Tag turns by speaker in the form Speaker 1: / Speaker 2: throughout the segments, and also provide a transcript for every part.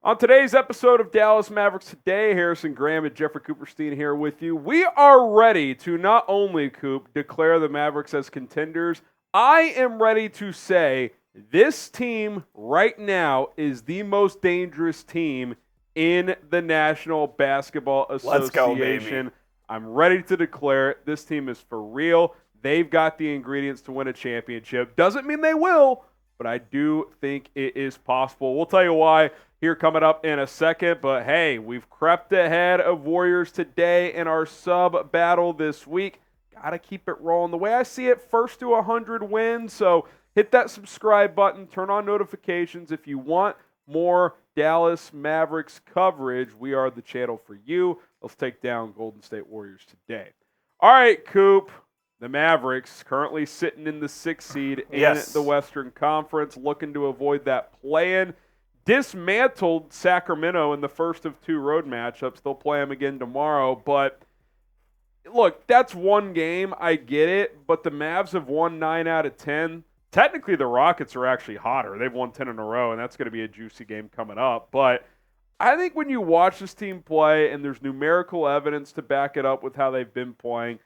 Speaker 1: On today's episode of Dallas Mavericks Today, Harrison Graham and Jeffrey Cooperstein here with you. We are ready to not only, Coop, declare the Mavericks as contenders, I am ready to say this team right now is the most dangerous team in the National Basketball Association.
Speaker 2: Let's go, baby.
Speaker 1: I'm ready to declare it. This team is for real. They've got the ingredients to win a championship. Doesn't mean they will, but I do think it is possible. We'll tell you why here coming up in a second, but hey, we've crept ahead of Warriors today in our sub battle this week. Got to keep it rolling. The way I see it, first to 100 wins, so hit that subscribe button, turn on notifications if you want more Dallas Mavericks coverage. We are the channel for you. Let's take down Golden State Warriors today. All right, Coop. The Mavericks currently sitting in the 6th seed in the Western Conference, looking to avoid that play-in. Dismantled Sacramento in the first of 2 road matchups. They'll play them again tomorrow. But, look, that's one game. I get it. But the Mavs have won 9 out of 10. Technically, the Rockets are actually hotter. They've won 10 in a row, and that's going to be a juicy game coming up. But I think when you watch this team play, and there's numerical evidence to back it up with how they've been playing,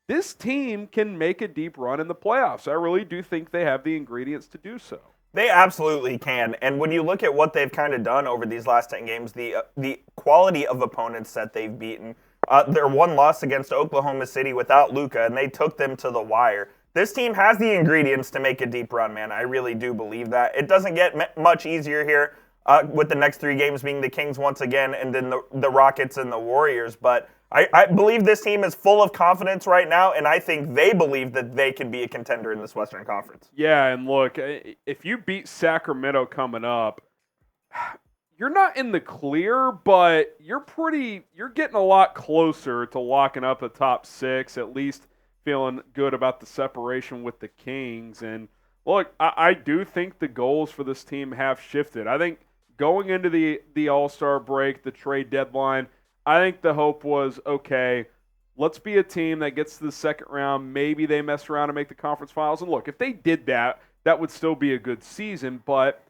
Speaker 1: this team can make a deep run in the playoffs. I really do think they have the ingredients to do so.
Speaker 2: They absolutely can. And when you look at what they've kind of done over these last 10 games, the quality of opponents that they've beaten, their one loss against Oklahoma City without Luka, and they took them to the wire. This team has the ingredients to make a deep run, man. I really do believe that. It doesn't get much easier here with the next 3 games being the Kings once again and then the Rockets and the Warriors. But I believe this team is full of confidence right now, and I think they believe that they can be a contender in this Western Conference.
Speaker 1: Yeah, and look, if you beat Sacramento coming up, you're not in the clear, but you're getting a lot closer to locking up the top 6, at least feeling good about the separation with the Kings. And look, I do think the goals for this team have shifted. I think going into the All-Star break, the trade deadline, I think the hope was, okay, let's be a team that gets to the second round. Maybe they mess around and make the conference finals. And look, if they did that, that would still be a good season. But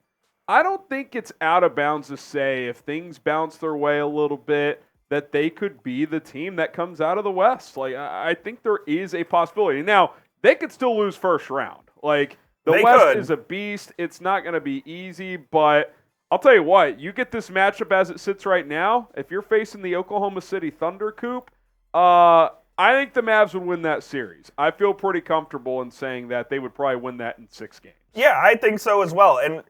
Speaker 1: I don't think it's out of bounds to say if things bounce their way a little bit that they could be the team that comes out of the West. Like, I think there is a possibility. Now, they could still lose first round. Like, the West is a beast. It's not going to be easy, but I'll tell you what, you get this matchup as it sits right now, if you're facing the Oklahoma City Thunder, Coop, I think the Mavs would win that series. I feel pretty comfortable in saying that they would probably win that in 6 games.
Speaker 2: Yeah, I think so as well. And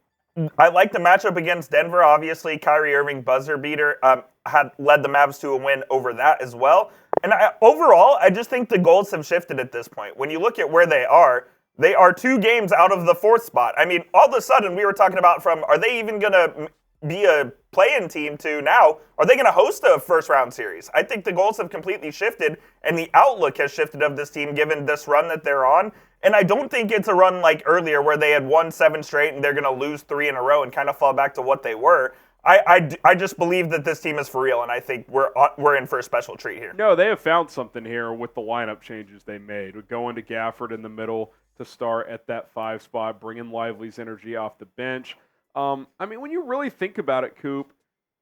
Speaker 2: I like the matchup against Denver. Obviously, Kyrie Irving, buzzer beater, had led the Mavs to a win over that as well. And overall, I just think the goals have shifted at this point. When you look at where they are 2 games out of the 4th spot. I mean, all of a sudden, we were talking about from, are they even going to be a play-in team to now, are they going to host a first-round series? I think the goals have completely shifted, and the outlook has shifted of this team given this run that they're on. And I don't think it's a run like earlier where they had won 7 straight and they're going to lose 3 in a row and kind of fall back to what they were. I just believe that this team is for real, and I think we're in for a special treat here.
Speaker 1: No, they have found something here with the lineup changes they made. With going to Gafford in the middle to start at that 5 spot, bringing Lively's energy off the bench. I mean, when you really think about it, Coop,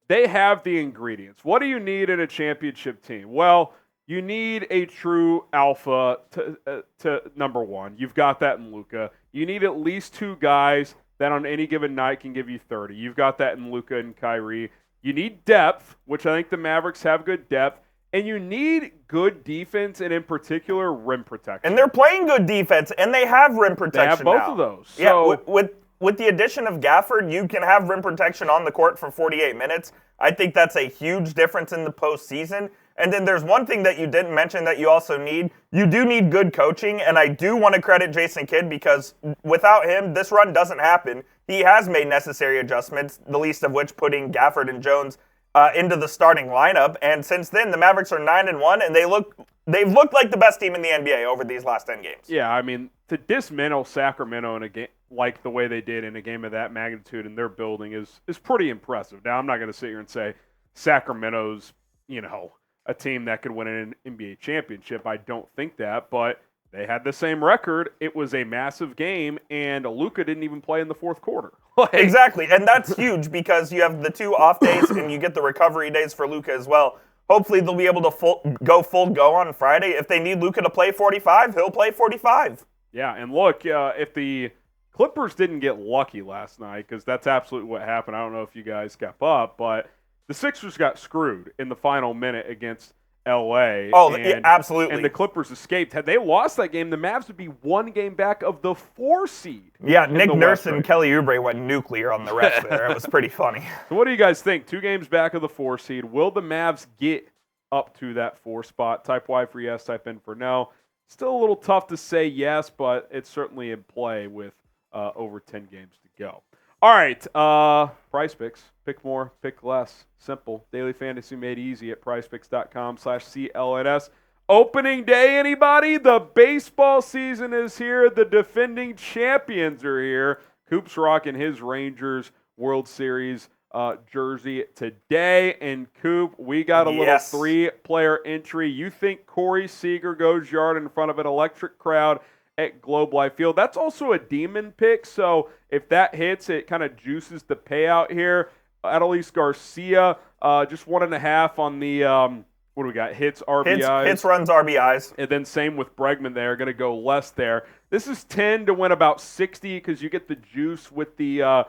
Speaker 1: they have the ingredients. What do you need in a championship team? Well, you need a true alpha to number one. You've got that in Luka. You need at least 2 guys that on any given night can give you 30. You've got that in Luka and Kyrie. You need depth, which I think the Mavericks have good depth. And you need good defense, and in particular, rim protection.
Speaker 2: And they're playing good defense, and they have rim protection.
Speaker 1: They have both
Speaker 2: now.
Speaker 1: Of those.
Speaker 2: So, yeah, with the addition of Gafford, you can have rim protection on the court for 48 minutes. I think that's a huge difference in the postseason. And then there's one thing that you didn't mention that you also need. You do need good coaching, and I do want to credit Jason Kidd because without him, this run doesn't happen. He has made necessary adjustments, the least of which putting Gafford and Jones into the starting lineup, and since then the Mavericks are 9-1, and they've looked like the best team in the NBA over these last 10 games.
Speaker 1: Yeah, I mean, to dismantle Sacramento in a game like the way they did in a game of that magnitude in their building is pretty impressive. Now, I'm not going to sit here and say Sacramento's, a team that could win an NBA championship. I don't think that, but they had the same record. It was a massive game, and Luka didn't even play in the 4th quarter.
Speaker 2: Exactly, and that's huge because you have the 2 off days and you get the recovery days for Luka as well. Hopefully they'll be able to go full go on Friday. If they need Luka to play 45, he'll play 45.
Speaker 1: Yeah, and look, if the Clippers didn't get lucky last night, because that's absolutely what happened. I don't know if you guys kept up, but the Sixers got screwed in the final minute against L.A.
Speaker 2: Oh, yeah, absolutely.
Speaker 1: And the Clippers escaped. Had they lost that game, the Mavs would be 1 game back of the 4 seed.
Speaker 2: Yeah, Nick Nurse and Kelly Oubre went nuclear on the refs there. It was pretty funny.
Speaker 1: So what do you guys think? 2 games back of the 4 seed. Will the Mavs get up to that 4 spot? Type Y for yes, type N for no. Still a little tough to say yes, but it's certainly in play with over 10 games to go. All right, Prize Picks. Pick more, pick less. Simple. Daily fantasy made easy at prizepicks.com/CLNS. Opening day, anybody? The baseball season is here. The defending champions are here. Coop's rocking his Rangers World Series jersey today. And Coop, we got a little 3-player entry. You think Corey Seager goes yard in front of an electric crowd at Globe Life Field? That's also a demon pick, so if that hits, it kind of juices the payout here. Adolis Garcia, just 1.5 on the, what do we got? Hits, RBIs.
Speaker 2: Hits, runs, RBIs.
Speaker 1: And then same with Bregman there, going to go less there. This is 10 to win about 60 because you get the juice with the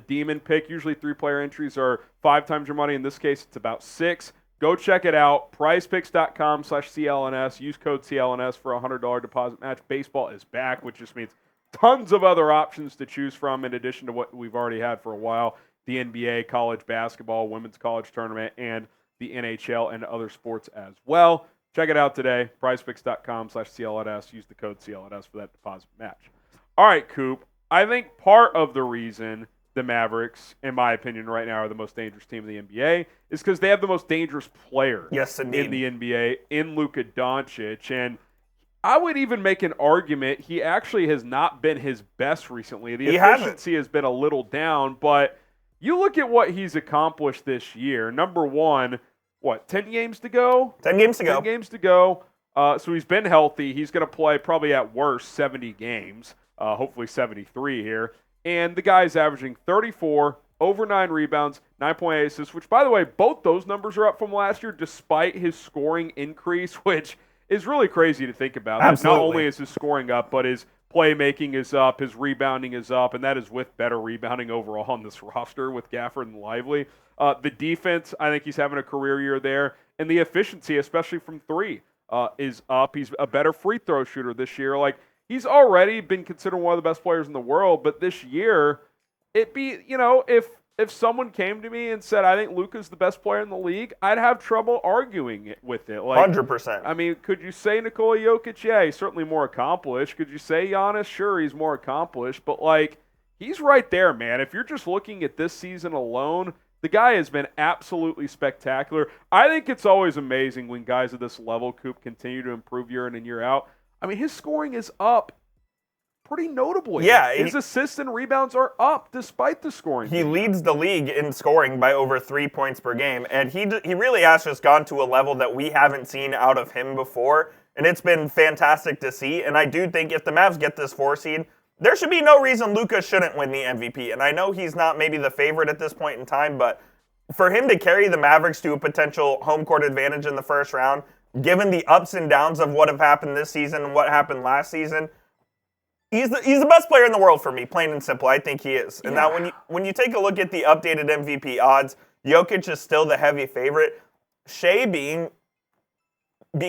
Speaker 1: demon pick. Usually 3-player entries are 5 times your money. In this case, it's about 6. Go check it out. prizepicks.com/CLNS. Use code CLNS for a $100 deposit match. Baseball is back, which just means tons of other options to choose from in addition to what we've already had for a while. The NBA, college basketball, women's college tournament, and the NHL and other sports as well. Check it out today. prizepicks.com/CLNS. Use the code CLNS for that deposit match. All right, Coop. I think part of the reason the Mavericks, in my opinion, right now are the most dangerous team in the NBA is because they have the most dangerous player in the NBA in Luka Doncic. And I would even make an argument he actually has not been his best recently. The efficiency has been a little down, but you look at what he's accomplished this year. Number one, 10 games to go?
Speaker 2: 10 games to go.
Speaker 1: 10 games to go. So he's been healthy. He's going to play probably at worst 70 games, hopefully 73 here. And the guy's averaging 34, over 9 rebounds, 9.8 assists, which, by the way, both those numbers are up from last year despite his scoring increase, which is really crazy to think about.
Speaker 2: Absolutely.
Speaker 1: Not only is his scoring up, but his playmaking is up, his rebounding is up, and that is with better rebounding overall on this roster with Gafford and Lively. The defense, I think he's having a career year there. And the efficiency, especially from 3, is up. He's a better free throw shooter this year. He's already been considered one of the best players in the world, but this year, if someone came to me and said, I think Luka's the best player in the league, I'd have trouble arguing with it.
Speaker 2: 100%.
Speaker 1: I mean, could you say Nikola Jokic? Yeah, he's certainly more accomplished. Could you say Giannis? Sure, he's more accomplished, but he's right there, man. If you're just looking at this season alone, the guy has been absolutely spectacular. I think it's always amazing when guys at this level, Coop, continue to improve year in and year out. I mean, his scoring is up pretty notably.
Speaker 2: Yeah.
Speaker 1: His assists and rebounds are up despite the scoring.
Speaker 2: He leads the league in scoring by over 3 points per game, and he really has just gone to a level that we haven't seen out of him before, and it's been fantastic to see. And I do think if the Mavs get this 4 seed, there should be no reason Luka shouldn't win the MVP. And I know he's not maybe the favorite at this point in time, but for him to carry the Mavericks to a potential home court advantage in the first round, given the ups and downs of what have happened this season and what happened last season, he's the best player in the world for me, plain and simple. I think he is. And now when you take a look at the updated MVP odds, Jokic is still the heavy favorite. Shai being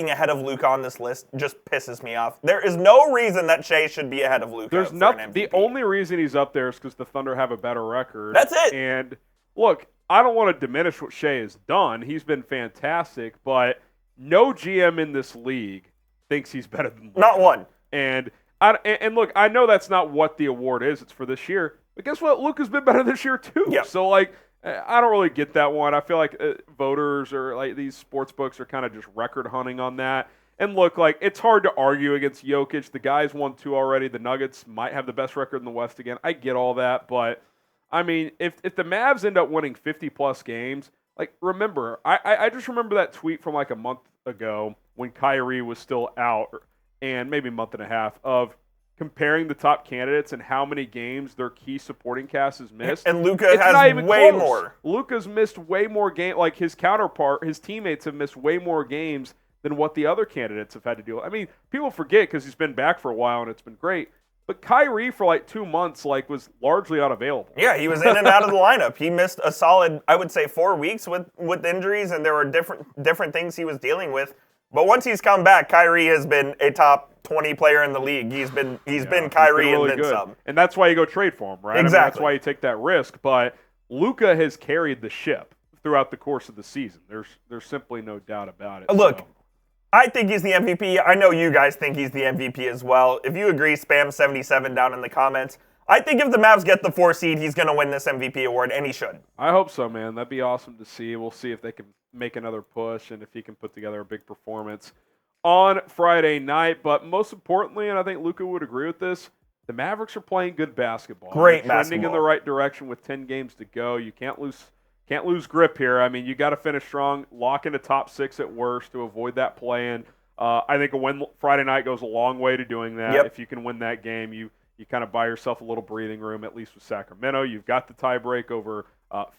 Speaker 2: ahead of Luka on this list just pisses me off. There is no reason that Shai should be ahead of Luka.
Speaker 1: There's nothing. The only reason he's up there is because the Thunder have a better record.
Speaker 2: That's it.
Speaker 1: And look, I don't want to diminish what Shai has done. He's been fantastic, but no GM in this league thinks he's better than Luka.
Speaker 2: Not one.
Speaker 1: And look, I know that's not what the award is. It's for this year. But guess what? Luka's been better this year too.
Speaker 2: Yep.
Speaker 1: So I don't really get that one. I feel like voters or these sports books are kind of just record hunting on that. And look, it's hard to argue against Jokic. The guy's won 2 already. The Nuggets might have the best record in the West again. I get all that, but I mean, if the Mavs end up winning 50+ games, remember, I just remember that tweet from a month ago when Kyrie was still out, and maybe a month and a half, of comparing the top candidates and how many games their key supporting cast has missed.
Speaker 2: And Luka
Speaker 1: it's
Speaker 2: has
Speaker 1: not even
Speaker 2: way
Speaker 1: close.
Speaker 2: more.
Speaker 1: Luka's missed way more games. Like his counterpart, his teammates have missed way more games than what the other candidates have had to do. I mean, people forget because he's been back for a while and it's been great. But Kyrie for like 2 months was largely unavailable.
Speaker 2: Yeah, he was in and out of the lineup. He missed a solid, I would say, 4 weeks with injuries, and there were different things he was dealing with. But once he's come back, Kyrie has been a top 20 player in the league. He's been Kyrie
Speaker 1: really
Speaker 2: and then some.
Speaker 1: And that's why you go trade for him, right?
Speaker 2: Exactly.
Speaker 1: I mean, that's why you take that risk. But Luka has carried the ship throughout the course of the season. There's simply no doubt about it.
Speaker 2: Look,
Speaker 1: so.
Speaker 2: I think he's the MVP. I know you guys think he's the MVP as well. If you agree, spam 77 down in the comments. I think if the Mavs get the 4 seed, he's going to win this MVP award, and he should.
Speaker 1: I hope so, man. That'd be awesome to see. We'll see if they can make another push and if he can put together a big performance on Friday night. But most importantly, and I think Luka would agree with this, the Mavericks are playing good basketball.
Speaker 2: Great
Speaker 1: They're trending
Speaker 2: basketball.
Speaker 1: in the right direction with 10 games to go. You can't lose grip here. I mean, you got to finish strong, lock into top 6 at worst to avoid that play-in. I think a win Friday night goes a long way to doing that.
Speaker 2: Yep.
Speaker 1: If you can win that game, you kind of buy yourself a little breathing room, at least with Sacramento. You've got the tiebreak over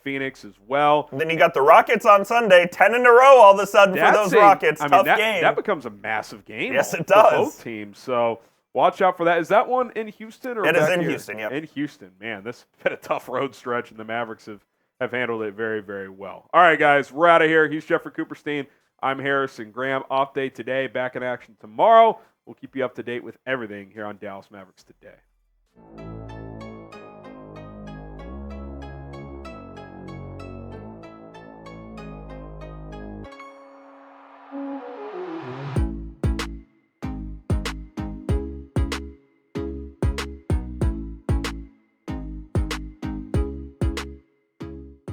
Speaker 1: Phoenix as well.
Speaker 2: And then you got the Rockets on Sunday, 10 in a row all of a sudden for those Rockets. Tough game.
Speaker 1: That becomes a massive game.
Speaker 2: Yes, it
Speaker 1: for
Speaker 2: does.
Speaker 1: both teams. So watch out for that. Is that one in Houston? Or
Speaker 2: It is
Speaker 1: back
Speaker 2: in
Speaker 1: here?
Speaker 2: Houston, yep.
Speaker 1: In Houston. Man, this has been a tough road stretch, and the Mavericks have handled it very, very well. All right, guys, we're out of here. He's Jeffrey Cooperstein. I'm Harrison Graham. Off day today, back in action tomorrow. We'll keep you up to date with everything here on Dallas Mavericks Today.